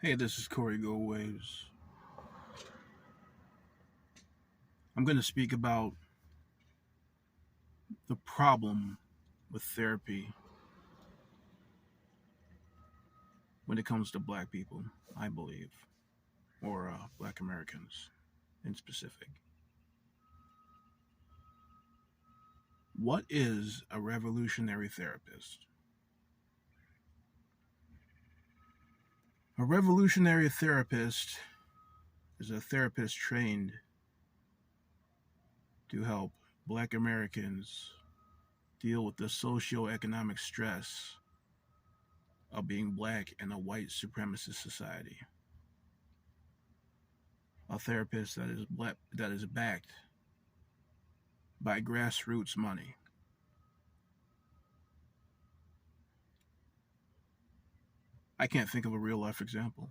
Hey, this is Corey Go Waves. I'm going to speak about the problem with therapy when it comes to black people, I believe, or black Americans in specific. What is a revolutionary therapist? A revolutionary therapist is a therapist trained to help black Americans deal with the socio-economic stress of being black in a white supremacist society. A therapist that is backed by grassroots money. I can't think of a real life example.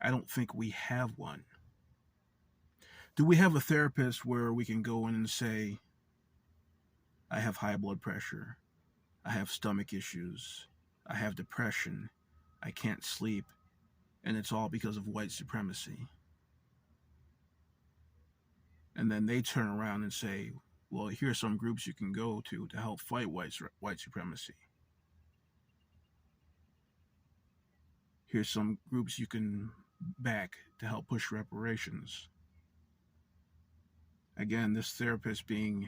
I don't think we have one. Do we have a therapist where we can go in and say, I have high blood pressure, I have stomach issues, I have depression, I can't sleep, and it's all because of white supremacy? And then they turn around and say, well, here's some groups you can go to help fight white supremacy. Here's some groups you can back to help push reparations. Again, this therapist being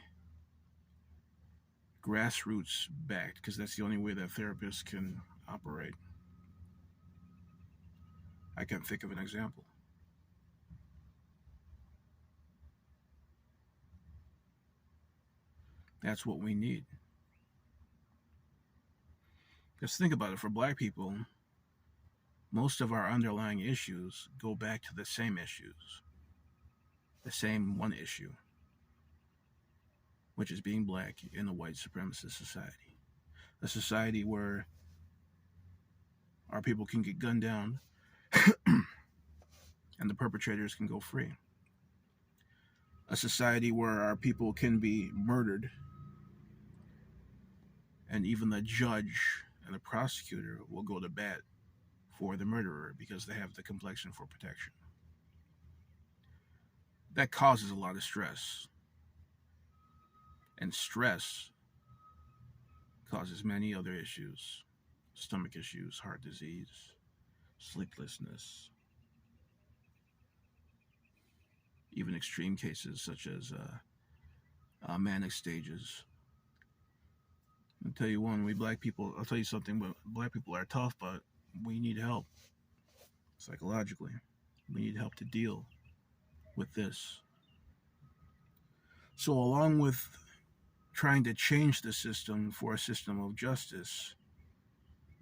grassroots backed, because that's the only way that therapists can operate. I can't think of an example. That's what we need. Just think about it. For black people, most of our underlying issues go back to the same issues, the same one issue, which is being black in a white supremacist society. A society where our people can get gunned down and the perpetrators can go free. A society where our people can be murdered and even the judge and the prosecutor will go to bat for the murderer because they have the complexion for protection. That causes a lot of stress. And stress causes many other issues: stomach issues, heart disease, sleeplessness, even extreme cases such as manic stages. I'll tell you I'll tell you something, but black people are tough, but we need help psychologically. We need help to deal with this. So, along with trying to change the system for a system of justice,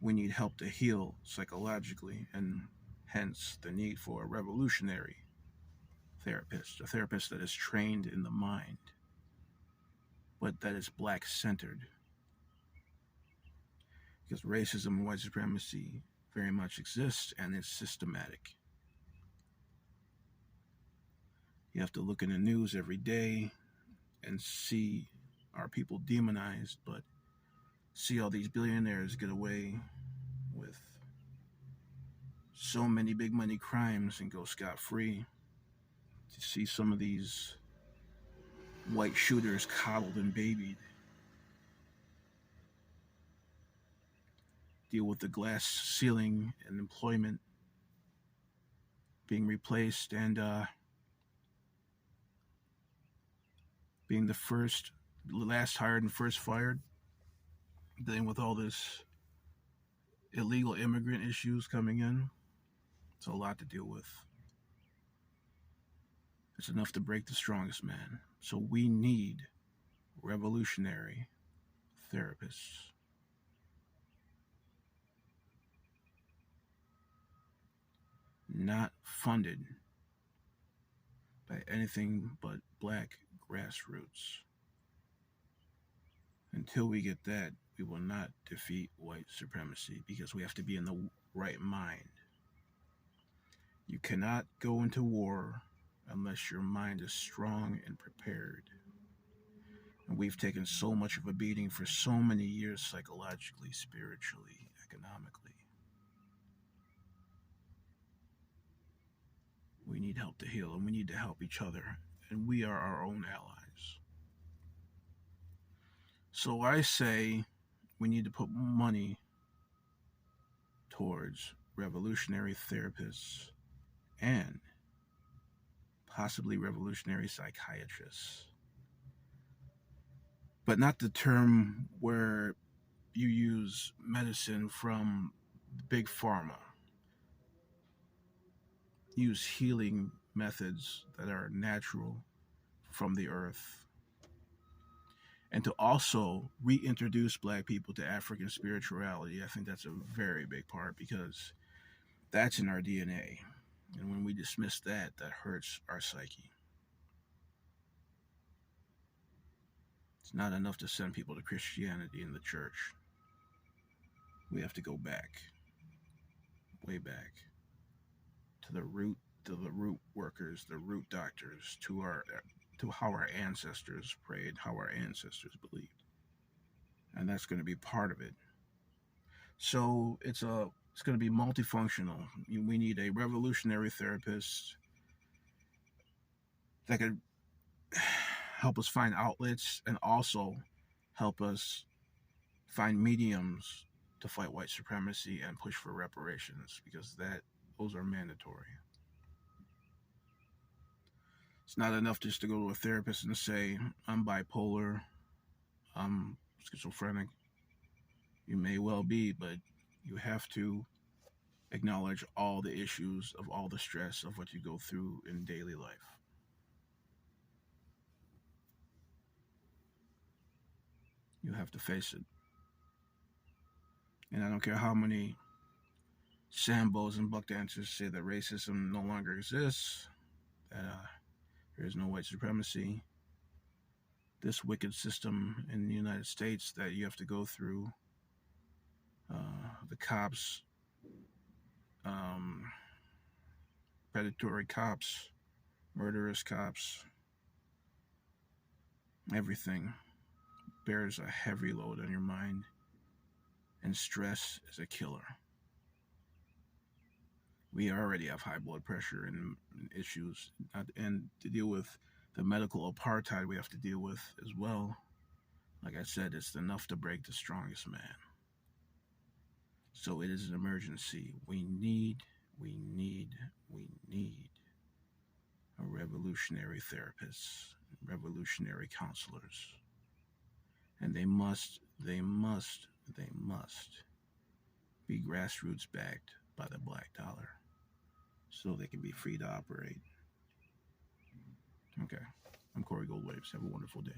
we need help to heal psychologically, and hence the need for a revolutionary therapist, a therapist that is trained in the mind, but that is black centered. Because racism and white supremacy very much exists and it's systematic. You have to look in the news every day and see our people demonized, but see all these billionaires get away with so many big money crimes and go scot free. To see some of these white shooters coddled and babied, deal with the glass ceiling and employment being replaced, and being the last hired and first fired. Then with all this illegal immigrant issues coming in, it's a lot to deal with. It's enough to break the strongest man. So we need revolutionary therapists. Not funded by anything but black grassroots. Until we get that, we will not defeat white supremacy, because we have to be in the right mind. You cannot go into war unless your mind is strong and prepared. And we've taken so much of a beating for so many years, psychologically, spiritually, economically. We need help to heal, and we need to help each other. And we are our own allies. So I say we need to put money towards revolutionary therapists and possibly revolutionary psychiatrists. But not the term where you use medicine from big pharma. Use healing methods that are natural from the earth. And to also reintroduce Black people to African spirituality. I think that's a very big part because that's in our DNA. And when we dismiss that, that hurts our psyche. It's not enough to send people to Christianity and the church. We have to go back, way back, to the root workers, the root doctors, to how our ancestors prayed, how our ancestors believed. And that's going to be part of it. So it's going to be multifunctional. We need a revolutionary therapist that could help us find outlets and also help us find mediums to fight white supremacy and push for reparations, because those are mandatory. It's not enough just to go to a therapist and say, I'm bipolar, I'm schizophrenic. You may well be, but you have to acknowledge all the issues of all the stress of what you go through in daily life. You have to face it. And I don't care how many Sambos and buck dancers say that racism no longer exists, that there is no white supremacy. This wicked system in the United States that you have to go through, the cops, predatory cops, murderous cops, everything bears a heavy load on your mind, and stress is a killer. We already have high blood pressure and issues, and to deal with the medical apartheid we have to deal with as well. Like I said, it's enough to break the strongest man. So it is an emergency. We need a revolutionary therapists, revolutionary counselors. And they must be grassroots backed by the black dollar so they can be free to operate. Okay. I'm Corey Goldwaves. Have a wonderful day.